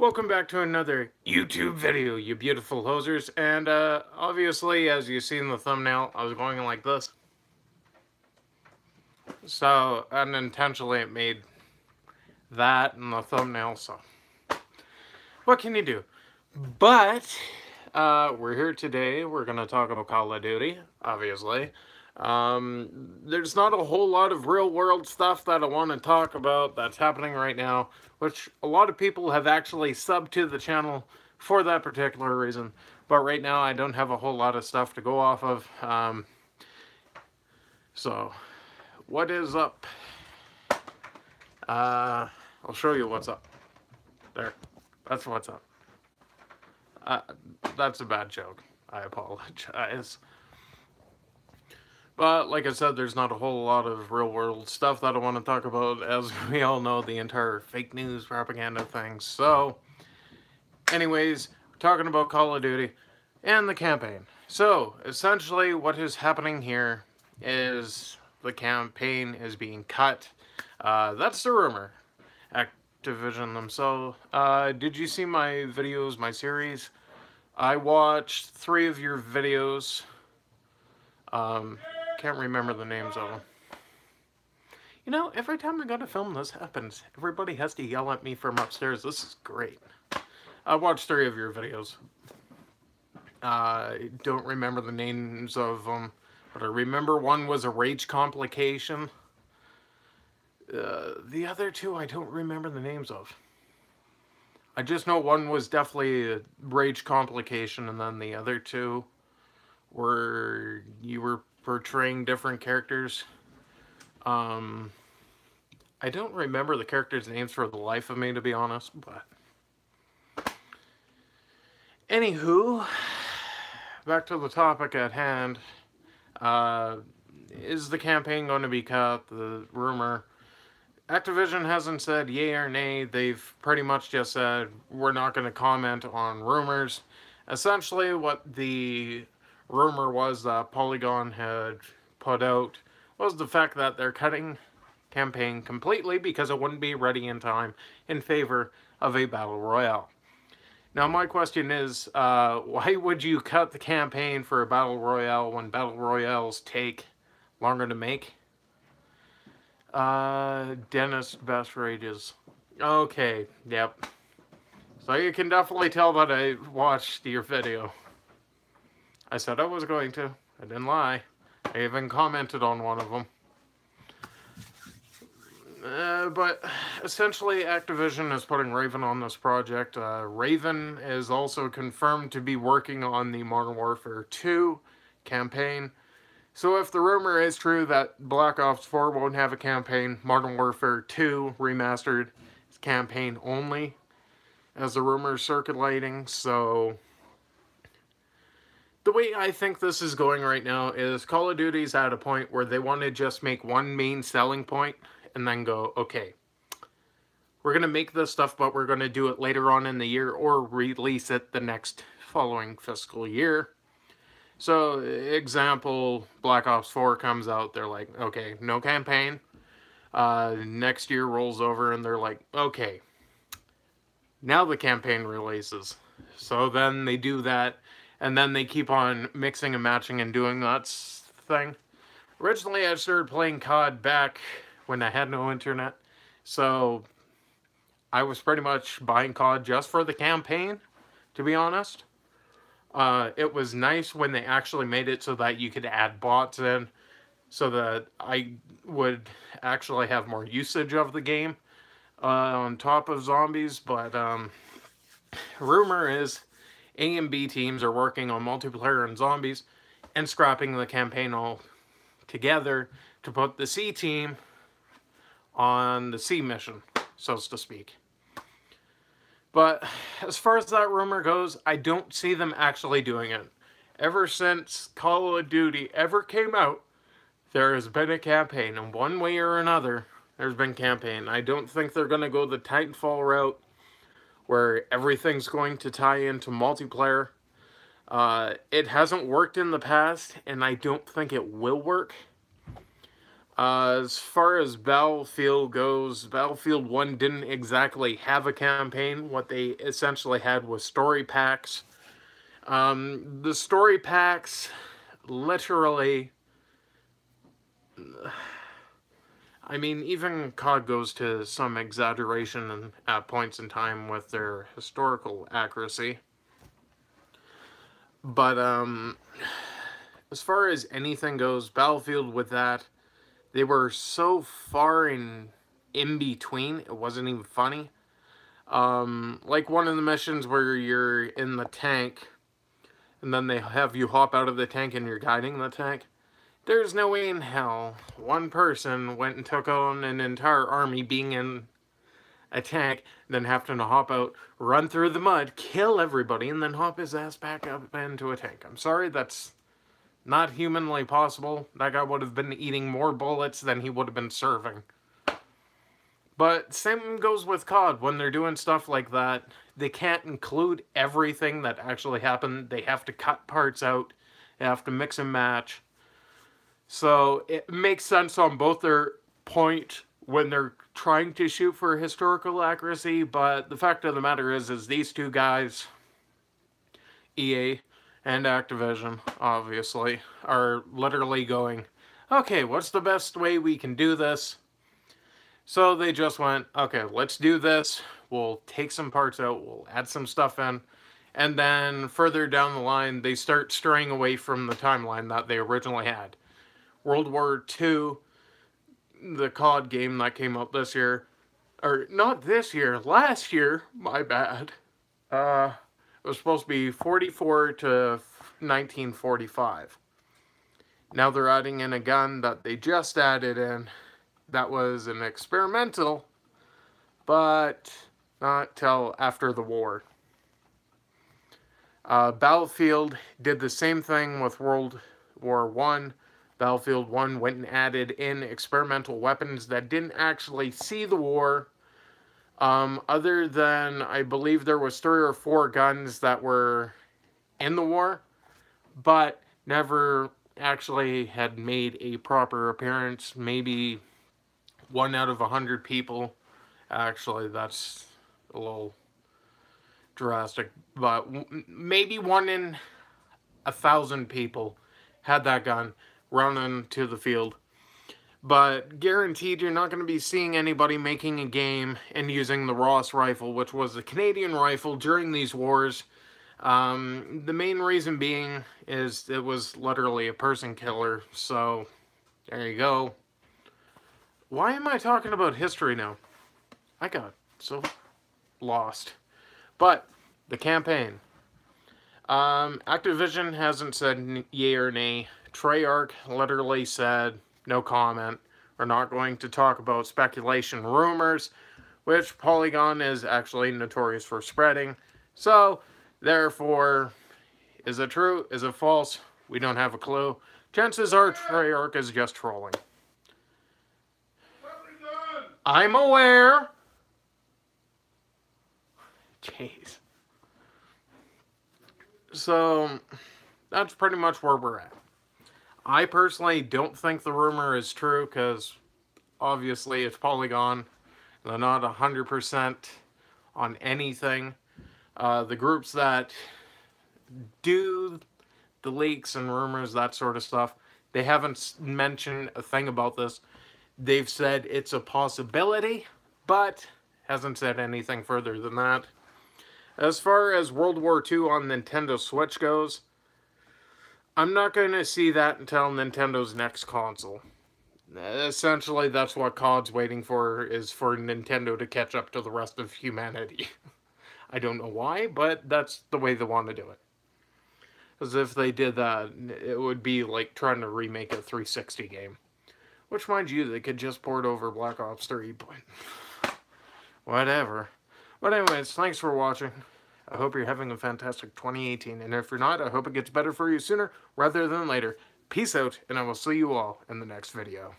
Welcome back to another YouTube video, you beautiful hosers. And obviously, as you see in the thumbnail, I was going like this. So, unintentionally it made that in the thumbnail, so what can you do? But, we're here today, we're going to talk about Call of Duty, obviously. There's not a whole lot of real world stuff that I want to talk about that's happening right now, which a lot of people have actually subbed to the channel for that particular reason. But right now I don't have a whole lot of stuff to go off of. So, what is up? I'll show you what's up. There, that's what's up. That's a bad joke. I apologize. But, like I said, there's not a whole lot of real-world stuff that I want to talk about, as we all know the entire fake news propaganda thing. So, anyways, we're talking about Call of Duty and the campaign. So, essentially, what is happening here is the campaign is being cut. That's the rumor. Activision themselves. Did you see my videos, my series? I watched 3 of your videos. Can't remember the names of them. You know, every time I go to film, this happens. Everybody has to yell at me from upstairs. This is great. I watched 3 of your videos. I don't remember the names of them, but I remember one was a rage complication. The other 2 I don't remember the names of. I just know one was definitely a rage complication, and then the other 2 were you were portraying different characters. I don't remember the characters' names for the life of me, to be honest, but anywho, back to the topic at hand. Is the campaign going to be cut? The rumor. Activision hasn't said yay or nay. They've pretty much just said we're not going to comment on rumors. Essentially, what the rumor was that Polygon had put out was the fact that they're cutting campaign completely because it wouldn't be ready in time in favor of a battle royale. Now my question is, why would you cut the campaign for a battle royale when battle royales take longer to make? Dennis Best Rages. Okay, yep. So you can definitely tell that I watched your video. I said I was going to. I didn't lie. I even commented on one of them. But essentially, Activision is putting Raven on this project. Raven is also confirmed to be working on the Modern Warfare 2 campaign. So if the rumor is true that Black Ops 4 won't have a campaign, Modern Warfare 2 Remastered is campaign only, as the rumor is circulating. So the way I think this is going right now is Call of Duty's at a point where they want to just make one main selling point and then go, okay, we're going to make this stuff, but we're going to do it later on in the year or release it the next following fiscal year. So, example, Black Ops 4 comes out, they're like, okay, no campaign. Next year rolls over and they're like, okay, now the campaign releases. So then they do that, and then they keep on mixing and matching and doing that thing. Originally, I started playing COD back when I had no internet, so I was pretty much buying COD just for the campaign, to be honest. It was nice when they actually made it so that you could add bots in, so that I would actually have more usage of the game on top of zombies, but rumor is A and B teams are working on multiplayer and zombies and scrapping the campaign all together to put the C team on the C mission, so to speak. But as far as that rumor goes, I don't see them actually doing it. Ever since Call of Duty ever came out, there has been a campaign. In one way or another, there's been campaign. I don't think they're going to go the Titanfall route, where everything's going to tie into multiplayer. It hasn't worked in the past, and I don't think it will work. As far as Battlefield goes, Battlefield 1 didn't exactly have a campaign. What they essentially had was story packs. The story packs literally, I mean, even COD goes to some exaggeration at points in time with their historical accuracy. But as far as anything goes, Battlefield with that, they were so far in between, it wasn't even funny. Like one of the missions where you're in the tank, and then they have you hop out of the tank and you're guiding the tank. There's no way in hell one person went and took on an entire army being in a tank, then having to hop out, run through the mud, kill everybody, and then hop his ass back up into a tank. I'm sorry, that's not humanly possible. That guy would have been eating more bullets than he would have been serving. But same goes with COD. When they're doing stuff like that, they can't include everything that actually happened. They have to cut parts out. They have to mix and match. So it makes sense on both their point when they're trying to shoot for historical accuracy, but the fact of the matter is these two guys, EA and Activision, obviously, are literally going, okay, what's the best way we can do this? So they just went, okay, let's do this. We'll take some parts out, we'll add some stuff in, and then further down the line, they start straying away from the timeline that they originally had. World War II, the COD game that came out this year, or not this year, last year, my bad. It was supposed to be 44 to 1945. Now they're adding in a gun that they just added in. That was an experimental, but not till after the war. Battlefield did the same thing with World War I. Battlefield 1 went and added in experimental weapons that didn't actually see the war. Other than, I believe there was 3 or 4 guns that were in the war, but never actually had made a proper appearance. Maybe 1 out of 100 people. Actually, that's a little drastic, but maybe 1 in 1,000 people had that gun running to the field. But guaranteed you're not going to be seeing anybody making a game and using the Ross rifle, which was the Canadian rifle during these wars. The main reason being is it was literally a person killer, so there you go. Why am I talking about history now? I got so lost. But the campaign. Activision hasn't said yay or nay. Treyarch literally said no comment. We're not going to talk about speculation rumors, which Polygon is actually notorious for spreading. So, therefore, is it true? Is it false? We don't have a clue. Chances are Treyarch is just trolling. I'm aware. Jeez. So, that's pretty much where we're at. I personally don't think the rumor is true because obviously it's Polygon. They're not 100% on anything. The groups that do the leaks and rumors, that sort of stuff, they haven't mentioned a thing about this. They've said it's a possibility, but hasn't said anything further than that. As far as World War II on Nintendo Switch goes, I'm not going to see that until Nintendo's next console. Essentially, that's what COD's waiting for, is for Nintendo to catch up to the rest of humanity. I don't know why, but that's the way they want to do it. As if they did that, it would be like trying to remake a 360 game. Which, mind you, they could just port over Black Ops 3, but whatever. But anyways, thanks for watching. I hope you're having a fantastic 2018, and if you're not, I hope it gets better for you sooner rather than later. Peace out, and I will see you all in the next video.